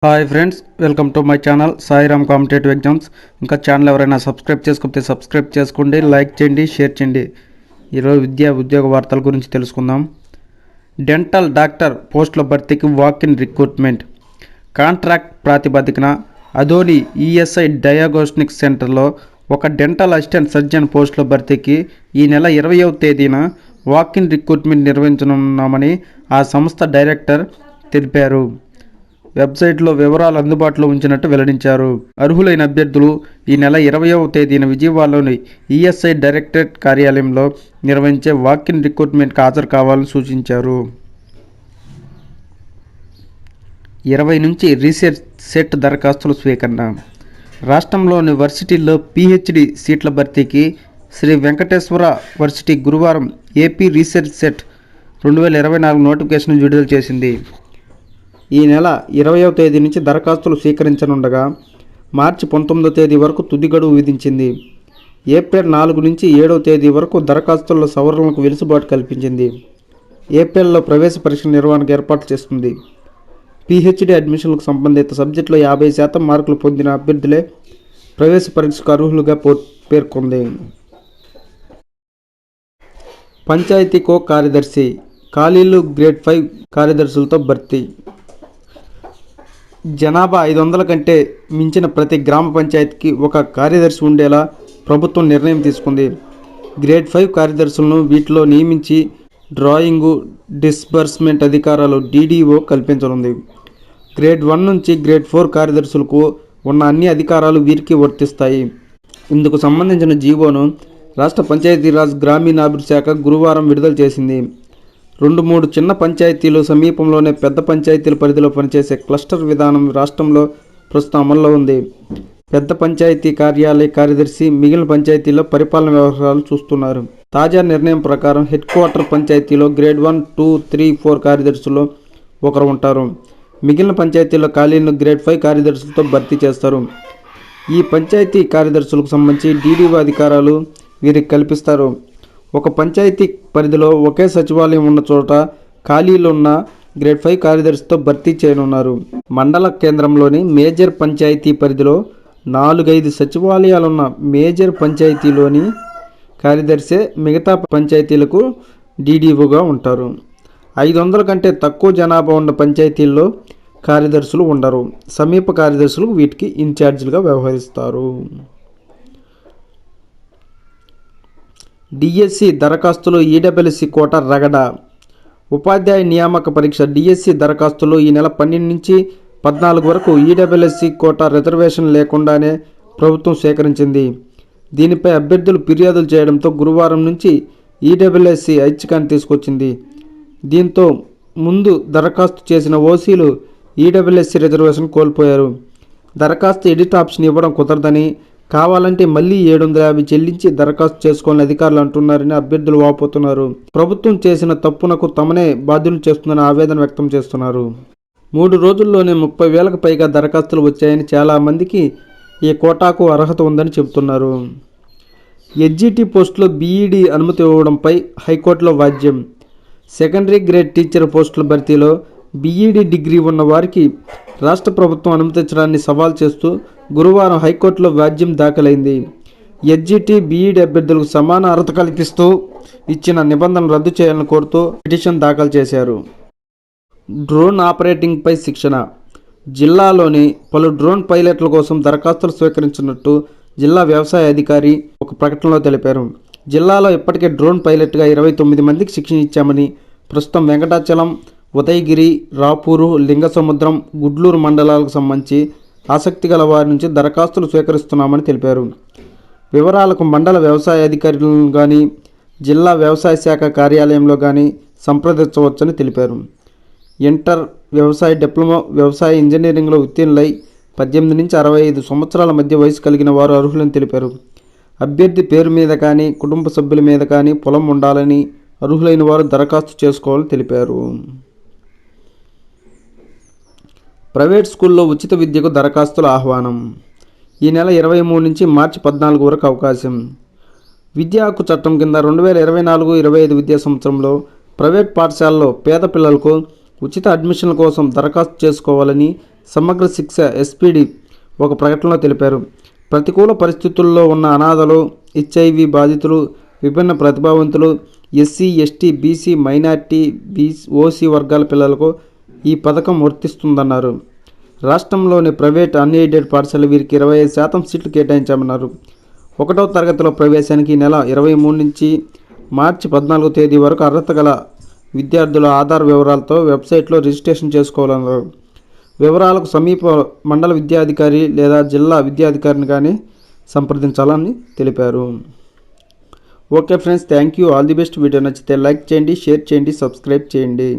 Hi friends, welcome to my channel Sairam competitive exams. ఇంకా channel ఎవరైనా subscribe చేసుకోకపోతే subscribe చేసుకోండి, లైక్ చేయండి, షేర్ చేయండి. ఈరోజు ఉద్యోగ వార్తల గురించి తెలుసుకుందాం. డెంటల్ డాక్టర్ పోస్టుల భర్తీకి వాక్-ఇన్ రిక్రూట్మెంట్. కాంట్రాక్ట్ ప్రాతిపదికన అదోని ఈఎస్ఐ డయాగ్నోస్టిక్ సెంటర్లో ఒక డెంటల్ అసిస్టెంట్ సర్జన్ పోస్టుల భర్తీకి ఈ నెల 20వ తేదీన వాక్-ఇన్ రిక్రూట్మెంట్ నిర్వహించనున్నామని ఆ సంస్థ డైరెక్టర్ తెలిపారు. వెబ్సైట్లో వివరాలు అందుబాటులో ఉంచినట్టు వెల్లడించారు. అర్హులైన అభ్యర్థులు ఈ నెల 20వ తేదీన విజయవాడలోని ఈఎస్ఐ డైరెక్టరేట్ కార్యాలయంలో నిర్వహించే వాక్-ఇన్ రిక్రూట్మెంట్కి హాజరు కావాలని సూచించారు. 20 నుంచి రీసెర్చ్ సెట్ దరఖాస్తుల స్వీకరణ. రాష్ట్రంలోని వర్సిటీల్లో పిహెచ్డి సీట్ల భర్తీకి శ్రీ వెంకటేశ్వర వర్సిటీ గురువారం ఏపీ రీసెర్చ్ సెట్ 2024 నోటిఫికేషన్ విడుదల చేసింది. ఈ నెల 20వ తేదీ నుంచి దరఖాస్తులు స్వీకరించనుండగా మార్చి 19వ తేదీ వరకు తుది గడువు విధించింది. ఏప్రిల్ 4 నుంచి 7వ తేదీ వరకు దరఖాస్తుల సవరణలకు వెసులుబాటు కల్పించింది. ఏప్రిల్లో ప్రవేశ పరీక్షల నిర్వహణకు ఏర్పాటు చేస్తుంది. పిహెచ్డి అడ్మిషన్లకు సంబంధిత సబ్జెక్టులో 50% మార్కులు పొందిన అభ్యర్థులే ప్రవేశ పరీక్షకు అర్హులుగా పేర్కొంది. పంచాయతీ కో కార్యదర్శి ఖాళీలు గ్రేడ్ 5 కార్యదర్శులతో భర్తీ. జనాభా 500 కంటే మించిన ప్రతి గ్రామ పంచాయతీకి ఒక కార్యదర్శి ఉండేలా ప్రభుత్వం నిర్ణయం తీసుకుంది. గ్రేడ్ 5 కార్యదర్శులను వీటిలో నియమించి డ్రాయింగు, డిస్బర్స్మెంట్ అధికారాలు డీడీఓ కల్పించనుంది. గ్రేడ్ 1 నుంచి గ్రేడ్ 4 కార్యదర్శులకు ఉన్న అన్ని అధికారాలు వీరికి వర్తిస్తాయి. ఇందుకు సంబంధించిన జీవోను రాష్ట్ర పంచాయతీరాజ్ గ్రామీణాభివృద్ధి శాఖ గురువారం విడుదల చేసింది. 2-3 చిన్న పంచాయతీలు సమీపంలోనే పెద్ద పంచాయతీల పరిధిలో పనిచేసే క్లస్టర్ విధానం రాష్ట్రంలో ప్రస్తుతం అమల్లో ఉంది. పెద్ద పంచాయతీ కార్యాలయ కార్యదర్శి మిగిలిన పంచాయతీల్లో పరిపాలన వ్యవహారాలు చూస్తున్నారు. తాజా నిర్ణయం ప్రకారం హెడ్ క్వార్టర్ పంచాయతీలో గ్రేడ్ 1, 2, 3, 4 కార్యదర్శులు ఒకరు ఉంటారు. మిగిలిన పంచాయతీల్లో ఖాళీలను గ్రేడ్ 5 కార్యదర్శులతో భర్తీ చేస్తారు. ఈ పంచాయతీ కార్యదర్శులకు సంబంధించి డీడీఓ అధికారాలు వీరికి కల్పిస్తారు. ఒక పంచాయతీ పరిధిలో ఒకే సచివాలయం ఉన్న చోట ఖాళీలున్న గ్రేడ్ 5 కార్యదర్శితో భర్తీ చేయనున్నారు. మండల కేంద్రంలోని మేజర్ పంచాయతీ పరిధిలో 4-5 సచివాలయాలున్న మేజర్ పంచాయతీలోని కార్యదర్శే మిగతా పంచాయతీలకు డీడీఓగా ఉంటారు. 500 కంటే తక్కువ జనాభా ఉన్న పంచాయతీల్లో కార్యదర్శులు ఉండరు. సమీప కార్యదర్శులు వీటికి ఇన్ఛార్జీలుగా వ్యవహరిస్తారు. డిఎస్సి దరఖాస్తులు ఈడబ్ల్యూఎస్సి కోటా రగడ. ఉపాధ్యాయ నియామక పరీక్ష డిఎస్సి దరఖాస్తులు ఈ నెల 12 నుంచి 14 వరకు ఈడబ్ల్యూఎస్సి కోటా రిజర్వేషన్ లేకుండానే ప్రభుత్వం స్వీకరించింది. దీనిపై అభ్యర్థులు ఫిర్యాదులు చేయడంతో గురువారం నుంచి ఈడబ్ల్యూఎస్సి ఐచ్ఛికాన్ని తీసుకొచ్చింది. దీంతో ముందు దరఖాస్తు చేసిన ఓసీలు ఈడబ్ల్యూఎస్సి రిజర్వేషన్ కోల్పోయారు. దరఖాస్తు ఎడిట్ ఆప్షన్ ఇవ్వడం కుదరదని, కావాలంటే మళ్ళీ 750 చెల్లించి దరఖాస్తు చేసుకోవాలని అధికారులు అంటున్నారని అభ్యర్థులు వాపోతున్నారు. ప్రభుత్వం చేసిన తప్పునకు తమనే బాధ్యులు చేస్తుందని ఆవేదన వ్యక్తం చేస్తున్నారు. 3 రోజుల్లోనే 30,000కు పైగా దరఖాస్తులు వచ్చాయని, చాలామందికి ఈ కోటాకు అర్హత ఉందని చెబుతున్నారు. ఎస్జిటి పోస్టులో బీఈడి అనుమతి ఇవ్వడంపై హైకోర్టులో వాద్యం. సెకండరీ గ్రేడ్ టీచర్ పోస్టుల భర్తీలో బీఈడి డిగ్రీ ఉన్న వారికి రాష్ట్ర ప్రభుత్వం అనుమతించడాన్ని సవాల్ చేస్తూ గురువారం హైకోర్టులో వ్యాజ్యం దాఖలైంది. ఎస్జిటి, బీఈడి అభ్యర్థులకు సమాన అర్హత కల్పిస్తూ ఇచ్చిన నిబంధనలు రద్దు చేయాలని కోరుతూ పిటిషన్ దాఖలు చేశారు. డ్రోన్ ఆపరేటింగ్పై శిక్షణ. జిల్లాలోని పలు డ్రోన్ పైలట్ల కోసం దరఖాస్తులు స్వీకరించినట్టు జిల్లా వ్యవసాయ అధికారి ఒక ప్రకటనలో తెలిపారు. జిల్లాలో ఇప్పటికే డ్రోన్ పైలట్గా 29 మందికి శిక్షణ ఇచ్చామని, ప్రస్తుతం వెంకటాచలం, ఉదయగిరి, రాపూరు, లింగసముద్రం, గుడ్లూరు మండలాలకు సంబంధించి ఆసక్తి గల వారి నుంచి దరఖాస్తులు స్వీకరిస్తున్నామని తెలిపారు. వివరాలకు మండల వ్యవసాయ అధికారులను కానీ, జిల్లా వ్యవసాయ శాఖ కార్యాలయంలో కానీ సంప్రదించవచ్చని తెలిపారు. ఇంటర్, వ్యవసాయ డిప్లొమా, వ్యవసాయ ఇంజనీరింగ్లో ఉత్తీర్ణులై 18 నుంచి 65 సంవత్సరాల మధ్య వయసు కలిగిన వారు అర్హులని తెలిపారు. అభ్యర్థి పేరు మీద కానీ, కుటుంబ సభ్యుల మీద కానీ పొలం ఉండాలని, అర్హులైన వారు దరఖాస్తు చేసుకోవాలని తెలిపారు. ప్రైవేట్ స్కూల్లో ఉచిత విద్యకు దరఖాస్తుల ఆహ్వానం. ఈ నెల 23 నుంచి మార్చి 14 వరకు అవకాశం. విద్యా హక్కు చట్టం కింద 2024-25 విద్యా సంవత్సరంలో ప్రైవేట్ పాఠశాలలో పేద పిల్లలకు ఉచిత అడ్మిషన్ల కోసం దరఖాస్తు చేసుకోవాలని సమగ్ర శిక్ష ఎస్పీడి ఒక ప్రకటనలో తెలిపారు. ప్రతికూల పరిస్థితుల్లో ఉన్న అనాథలు, హెచ్ఐవి బాధితులు, విభిన్న ప్రతిభావంతులు, SC, ST, BC, minority, OC వర్గాల పిల్లలకు ఈ పథకం వర్తిస్తుందన్నారు. రాష్ట్రంలోని ప్రైవేట్ అన్ఎయిడెడ్ పాఠశాల వీరికి 25% సీట్లు కేటాయించామన్నారు. 1వ తరగతిలో ప్రవేశానికి ఈ నెల 23 నుంచి మార్చి 14వ తేదీ వరకు అర్హత గల విద్యార్థుల ఆధార్ వివరాలతో వెబ్సైట్లో రిజిస్ట్రేషన్ చేసుకోవాలన్నారు. వివరాలకు సమీప మండల విద్యాధికారి లేదా జిల్లా విద్యాధికారిని కానీ సంప్రదించాలని తెలిపారు. Okay friends, thank you. All the best. Video నచ్చితే లైక్ చేయండి, షేర్ చేయండి, సబ్స్క్రైబ్ చేయండి.